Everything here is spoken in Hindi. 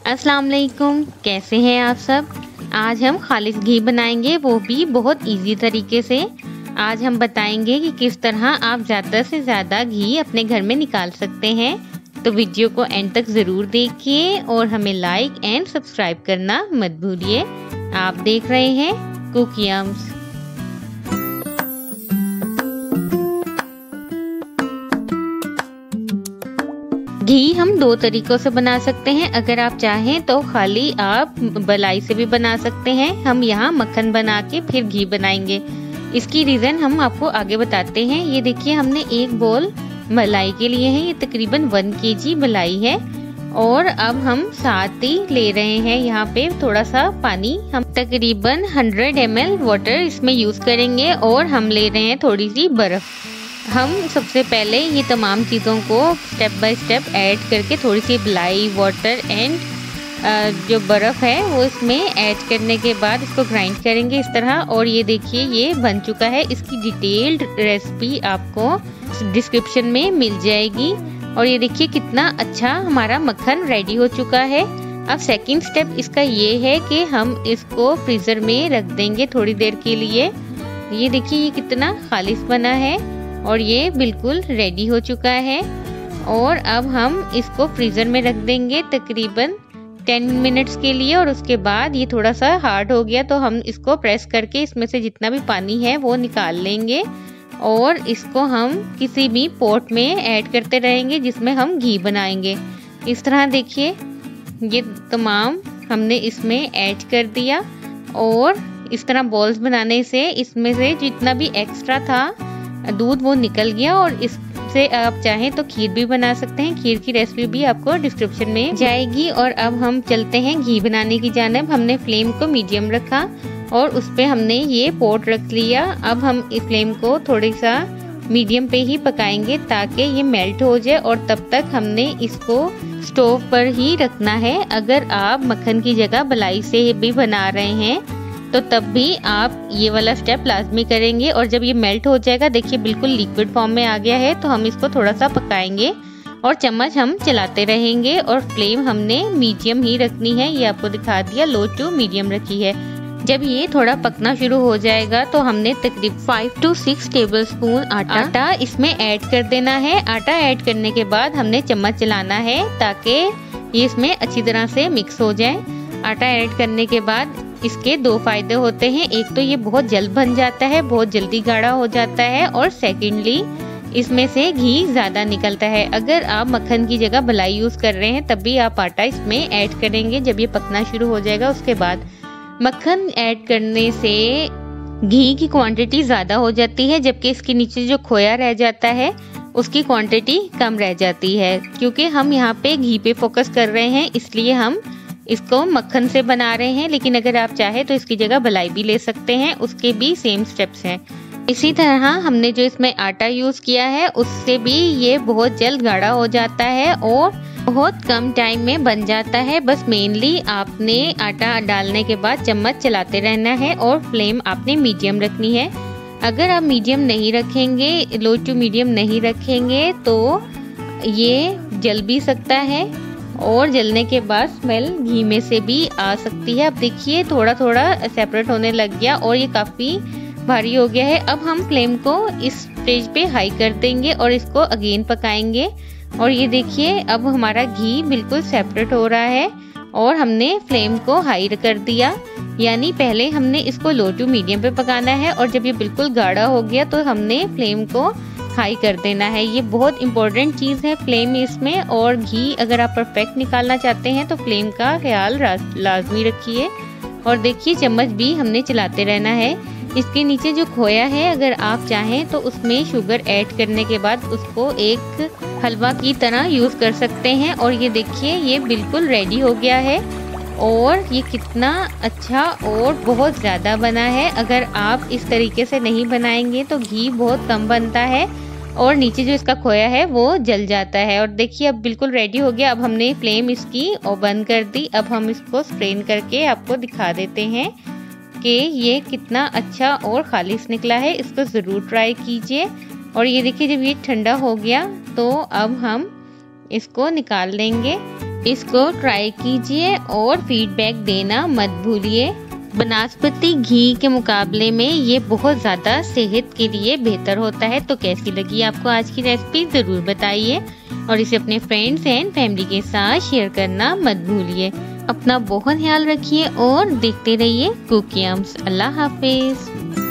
अस्सलाम वालेकुम, कैसे हैं आप सब। आज हम खालिस घी बनाएंगे, वो भी बहुत इजी तरीके से। आज हम बताएंगे कि किस तरह आप ज़्यादा से ज़्यादा घी अपने घर में निकाल सकते हैं। तो वीडियो को एंड तक ज़रूर देखिए और हमें लाइक एंड सब्सक्राइब करना मत भूलिए। आप देख रहे हैं कुक यम्स। घी हम दो तरीकों से बना सकते हैं। अगर आप चाहें तो खाली आप मलाई से भी बना सकते हैं। हम यहाँ मक्खन बना के फिर घी बनाएंगे। इसकी रीज़न हम आपको आगे बताते हैं। ये देखिए, हमने एक बोल मलाई के लिए है। ये तकरीबन 1 kg मलाई है। और अब हम साथ ही ले रहे हैं यहाँ पे थोड़ा सा पानी। हम तकरीबन 100 ml वाटर इसमें यूज़ करेंगे। और हम ले रहे हैं थोड़ी सी बर्फ़। हम सबसे पहले ये तमाम चीज़ों को स्टेप बाय स्टेप ऐड करके थोड़ी सी मलाई, वाटर एंड जो बर्फ़ है वो इसमें ऐड करने के बाद इसको ग्राइंड करेंगे इस तरह। और ये देखिए, ये बन चुका है। इसकी डिटेल्ड रेसिपी आपको डिस्क्रिप्शन में मिल जाएगी। और ये देखिए कितना अच्छा हमारा मक्खन रेडी हो चुका है। अब सेकंड स्टेप इसका ये है कि हम इसको फ्रीज़र में रख देंगे थोड़ी देर के लिए। ये देखिए, ये कितना खालिस बना है और ये बिल्कुल रेडी हो चुका है। और अब हम इसको फ्रीज़र में रख देंगे तकरीबन 10 मिनट्स के लिए। और उसके बाद ये थोड़ा सा हार्ड हो गया तो हम इसको प्रेस करके इसमें से जितना भी पानी है वो निकाल लेंगे। और इसको हम किसी भी पॉट में ऐड करते रहेंगे जिसमें हम घी बनाएंगे। इस तरह देखिए, ये तमाम हमने इसमें ऐड कर दिया। और इस तरह बॉल्स बनाने से इसमें से जितना भी एक्स्ट्रा था दूध वो निकल गया। और इससे आप चाहें तो खीर भी बना सकते हैं। खीर की रेसिपी भी आपको डिस्क्रिप्शन में जाएगी। और अब हम चलते हैं घी बनाने की जानिब। हमने फ्लेम को मीडियम रखा और उस पे हमने ये पॉट रख लिया। अब हम इस फ्लेम को थोड़ी सा मीडियम पे ही पकाएंगे ताकि ये मेल्ट हो जाए। और तब तक हमने इसको स्टोव पर ही रखना है। अगर आप मक्खन की जगह मलाई से भी बना रहे हैं तो तब भी आप ये वाला स्टेप लाजमी करेंगे। और जब ये मेल्ट हो जाएगा, देखिए बिल्कुल लिक्विड फॉर्म में आ गया है, तो हम इसको थोड़ा सा पकाएंगे और चम्मच हम चलाते रहेंगे। और फ्लेम हमने मीडियम ही रखनी है। ये आपको दिखा दिया, लो टू मीडियम रखी है। जब ये थोड़ा पकना शुरू हो जाएगा तो हमने तकरीबन 5 to 6 टेबलस्पून आटा इसमें ऐड कर देना है। आटा ऐड करने के बाद हमने चम्मच चलाना है ताकि ये इसमें अच्छी तरह से मिक्स हो जाए। आटा ऐड करने के बाद इसके 2 फायदे होते हैं। एक तो ये बहुत जल्द बन जाता है, बहुत जल्दी गाढ़ा हो जाता है। और सेकेंडली इसमें से घी ज़्यादा निकलता है। अगर आप मक्खन की जगह मलाई यूज़ कर रहे हैं तब भी आप आटा इसमें ऐड करेंगे। जब ये पकना शुरू हो जाएगा उसके बाद मक्खन ऐड करने से घी की क्वांटिटी ज़्यादा हो जाती है, जबकि इसके नीचे जो खोया रह जाता है उसकी क्वांटिटी कम रह जाती है। क्योंकि हम यहाँ पे घी पे फोकस कर रहे हैं इसलिए हम इसको मक्खन से बना रहे हैं। लेकिन अगर आप चाहे तो इसकी जगह मलाई भी ले सकते हैं, उसके भी सेम स्टेप्स हैं। इसी तरह हमने जो इसमें आटा यूज़ किया है उससे भी ये बहुत जल्द गाढ़ा हो जाता है और बहुत कम टाइम में बन जाता है। बस मेनली आपने आटा डालने के बाद चम्मच चलाते रहना है और फ्लेम आपने मीडियम रखनी है। अगर आप मीडियम नहीं रखेंगे, लो टू मीडियम नहीं रखेंगे तो ये जल भी सकता है और जलने के बाद स्मेल घी में से भी आ सकती है। अब देखिए थोड़ा थोड़ा सेपरेट होने लग गया और ये काफ़ी भारी हो गया है। अब हम फ्लेम को इस स्टेज पे हाई कर देंगे और इसको अगेन पकाएंगे। और ये देखिए, अब हमारा घी बिल्कुल सेपरेट हो रहा है और हमने फ्लेम को हाई कर दिया। यानी पहले हमने इसको लो टू मीडियम पे पकाना है और जब ये बिल्कुल गाढ़ा हो गया तो हमने फ्लेम को हाई कर देना है। ये बहुत इंपॉर्टेंट चीज़ है फ्लेम इसमें। और घी अगर आप परफेक्ट निकालना चाहते हैं तो फ्लेम का ख्याल लाजमी रखिए। और देखिए, चम्मच भी हमने चलाते रहना है। इसके नीचे जो खोया है, अगर आप चाहें तो उसमें शुगर ऐड करने के बाद उसको एक हलवा की तरह यूज़ कर सकते हैं। और ये देखिए, ये बिल्कुल रेडी हो गया है और ये कितना अच्छा और बहुत ज़्यादा बना है। अगर आप इस तरीके से नहीं बनाएंगे तो घी बहुत कम बनता है और नीचे जो इसका खोया है वो जल जाता है। और देखिए, अब बिल्कुल रेडी हो गया। अब हमने फ्लेम इसकी बंद कर दी। अब हम इसको स्ट्रेन करके आपको दिखा देते हैं कि ये कितना अच्छा और खालिस निकला है। इसको ज़रूर ट्राई कीजिए। और ये देखिए, जब ये ठंडा हो गया तो अब हम इसको निकाल लेंगे। इसको ट्राई कीजिए और फीडबैक देना मत भूलिए। वनस्पति घी के मुकाबले में ये बहुत ज़्यादा सेहत के लिए बेहतर होता है। तो कैसी लगी आपको आज की रेसिपी ज़रूर बताइए और इसे अपने फ्रेंड्स एंड फैमिली के साथ शेयर करना मत भूलिए। अपना बहुत ख्याल रखिए और देखते रहिए कुकिंग्स। अल्लाह हाफिज़।